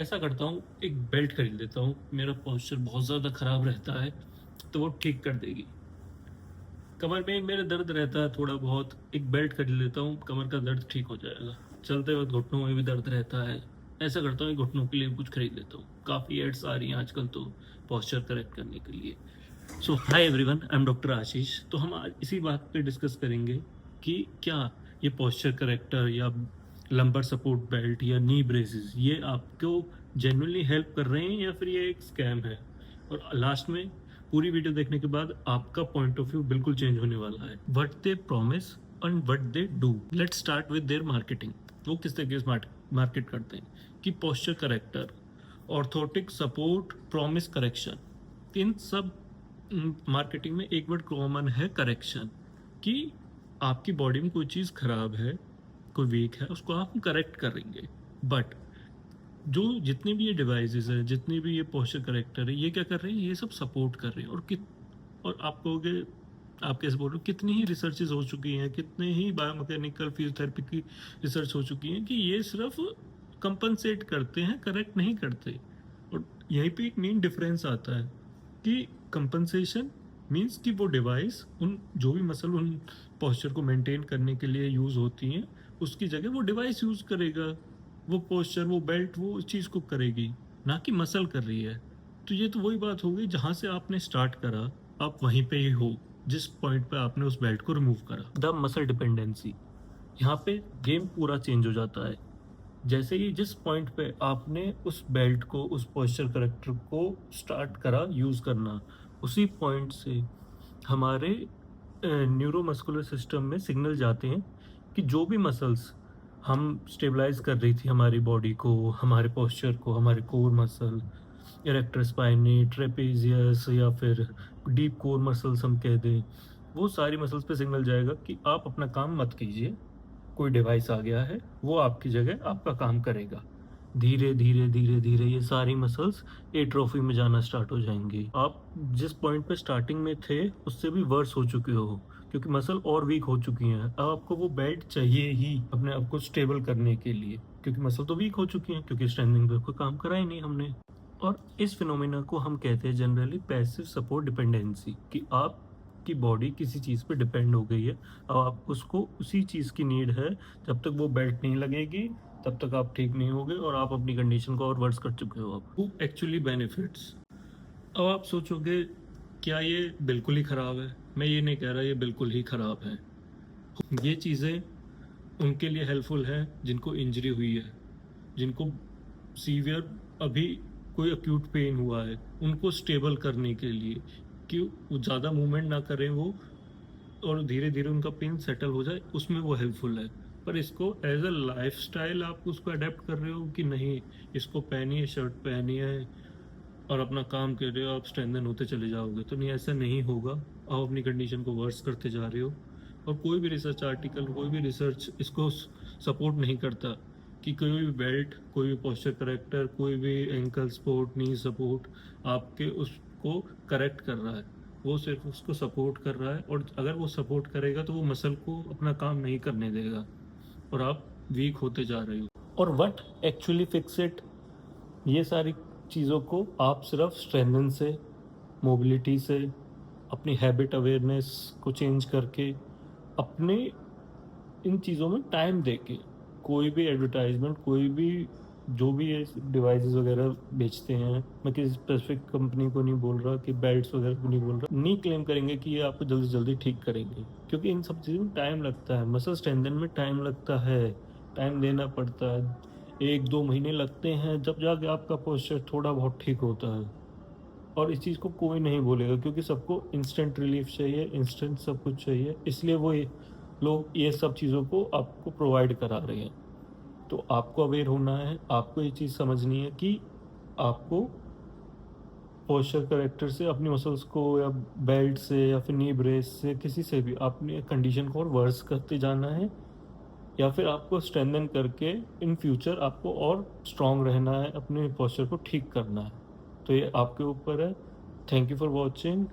ऐसा करता हूँ, एक बेल्ट खरीद लेता हूँ। मेरा पोस्चर बहुत ज़्यादा ख़राब रहता है, तो वो ठीक कर देगी। कमर में मेरा दर्द रहता है थोड़ा बहुत, एक बेल्ट खरीद लेता हूँ, कमर का दर्द ठीक हो जाएगा। चलते वक्त घुटनों में भी दर्द रहता है, ऐसा करता हूँ, घुटनों के लिए कुछ खरीद लेता हूँ। काफ़ी एड्स आ रही हैं आजकल तो पोस्चर करेक्ट करने के लिए। So hi everyone, I am doctor Ashish. तो हम आज इसी बात पे डिस्कस करेंगे कि क्या ये पोस्चर करेक्टर या लंबर सपोर्ट बेल्ट या नी ब्रेसेस ये आपको जेन्युइनली हेल्प कर रहे हैं या फिर ये एक स्कैम है। और लास्ट में पूरी वीडियो देखने के बाद आपका पॉइंट ऑफ व्यू बिल्कुल चेंज होने वाला है। What they promise and what they do. Let's start with their marketing. वो किस तरीके से मार्केट करते हैं कि posture corrector, orthotic support, promise correction, इन सब मार्केटिंग में एक वर्ड कॉमन है, करेक्शन। कि आपकी बॉडी में कोई चीज़ खराब है, कोई वीक है, उसको आप करेक्ट करेंगे। बट जो जितने भी ये डिवाइसेस हैं, जितने भी ये पोस्चर करेक्टर है, ये क्या कर रहे हैं, ये सब सपोर्ट कर रहे हैं। और आप कहोगे, आप कैसे बोल रहे हो, कितनी ही रिसर्चेज हो चुकी हैं, कितने ही बायोमैकेनिकल फिजियोथेरेपी की रिसर्च हो चुकी हैं कि ये सिर्फ कंपनसेट करते हैं, करेक्ट नहीं करते। और यहीं पे एक मेन डिफरेंस आता है कि कंपनसेशन मीन्स कि वो डिवाइस उन जो भी मसल उन पोस्चर को मेंटेन करने के लिए यूज़ होती हैं, उसकी जगह वो डिवाइस यूज़ करेगा। वो पोस्चर, वो बेल्ट, वो उस चीज़ को करेगी, ना कि मसल कर रही है। तो ये तो वही बात हो गई, जहाँ से आपने स्टार्ट करा आप वहीं पे ही हो, जिस पॉइंट पे आपने उस बेल्ट को रिमूव करा। द मसल डिपेंडेंसी, यहाँ पे गेम पूरा चेंज हो जाता है। जैसे ही जिस पॉइंट पे आपने उस बेल्ट को, उस पोस्चर करेक्टर को स्टार्ट करा यूज़ करना, उसी पॉइंट से हमारे न्यूरोमस्कुलर सिस्टम में सिग्नल जाते हैं कि जो भी मसल्स हम स्टेबलाइज कर रही थी हमारी बॉडी को, हमारे पोस्चर को, हमारे core muscle, erector spinae, trapezius या फिर डीप कोर मसल्स हम कह दें, वो सारी मसल्स पे सिग्नल जाएगा कि आप अपना काम मत कीजिए, कोई डिवाइस आ गया है, वो आपकी जगह आपका काम करेगा। धीरे धीरे धीरे धीरे ये सारी मसल्स एट्रोफी में जाना स्टार्ट हो जाएंगी। आप जिस पॉइंट पे स्टार्टिंग में थे उससे भी वर्स हो चुके हो, क्योंकि मसल और वीक हो चुकी हैं। अब आपको वो बेल्ट चाहिए ही अपने आप को स्टेबल करने के लिए, क्योंकि मसल तो वीक हो चुकी हैं, क्योंकि स्ट्रेंथनिंग पे कोई काम करा ही नहीं हमने। और इस फिनोमेना को हम कहते हैं जनरली पैसिव सपोर्ट डिपेंडेंसी, कि आपकी बॉडी किसी चीज़ पे डिपेंड हो गई है। अब आप उसको उसी चीज़ की नीड है, जब तक वो बेल्ट नहीं लगेगी तब तक आप ठीक नहीं होगे और आप अपनी कंडीशन को और वर्स कर चुके हो। आप हु एक्चुअली बेनिफिट्स। अब आप सोचोगे क्या ये बिल्कुल ही ख़राब है। मैं ये नहीं कह रहा ये बिल्कुल ही ख़राब है। ये चीज़ें उनके लिए हेल्पफुल हैं जिनको इंजरी हुई है, जिनको सीवियर अभी कोई अक्यूट पेन हुआ है, उनको स्टेबल करने के लिए कि वो ज़्यादा मूवमेंट ना करें वो, और धीरे धीरे उनका पेन सेटल हो जाए, उसमें वो हेल्पफुल है। पर इसको एज अ लाइफ स्टाइल आप उसको अडेप्ट कर रहे हो कि नहीं, इसको पहनिए, शर्ट पहनिए और अपना काम कर रहे हो, आप स्ट्रेंथन होते चले जाओगे, तो नहीं, ऐसा नहीं होगा। आप अपनी कंडीशन को वर्स करते जा रहे हो। और कोई भी रिसर्च आर्टिकल, कोई भी रिसर्च इसको सपोर्ट नहीं करता कि कोई भी बेल्ट, कोई भी पोस्चर करेक्टर, कोई भी एंकल सपोर्ट, नी सपोर्ट आपके उसको करेक्ट कर रहा है। वो सिर्फ उसको सपोर्ट कर रहा है, और अगर वो सपोर्ट करेगा तो वो मसल को अपना काम नहीं करने देगा और आप वीक होते जा रहे हो। और व्हाट एक्चुअली फिक्स इट, ये सारी चीज़ों को आप सिर्फ स्ट्रेंथन से, मोबिलिटी से, अपनी हैबिट अवेयरनेस को चेंज करके, अपने इन चीज़ों में टाइम देके, कोई भी एडवर्टाइजमेंट, कोई भी जो भी ये डिवाइसेस वगैरह बेचते हैं, मैं किसी स्पेसिफिक कंपनी को नहीं बोल रहा, कि बेल्ट्स वगैरह को नहीं बोल रहा, नहीं क्लेम करेंगे कि ये आपको जल्दी जल्दी ठीक करेंगे, क्योंकि इन सब चीज़ों में टाइम लगता है। मसल स्ट्रेंथन में टाइम लगता है, टाइम देना पड़ता है। 1-2 महीने लगते हैं, जब जाके आपका पोस्चर थोड़ा बहुत ठीक होता है। और इस चीज़ को कोई नहीं बोलेगा, क्योंकि सबको इंस्टेंट रिलीफ चाहिए, इंस्टेंट सब कुछ चाहिए, इसलिए वो लोग ये सब चीज़ों को आपको प्रोवाइड करा रहे हैं। तो आपको अवेयर होना है, आपको ये चीज़ समझनी है कि आपको पोस्चर करेक्टर से अपनी मसल्स को, या बेल्ट से, या फिर नी ब्रेस से, किसी से भी अपनी कंडीशन को और वर्स करते जाना है, या फिर आपको स्ट्रेंथन करके इन फ्यूचर आपको और स्ट्रांग रहना है, अपने पोस्चर को ठीक करना है। तो ये आपके ऊपर है। Thank you for watching.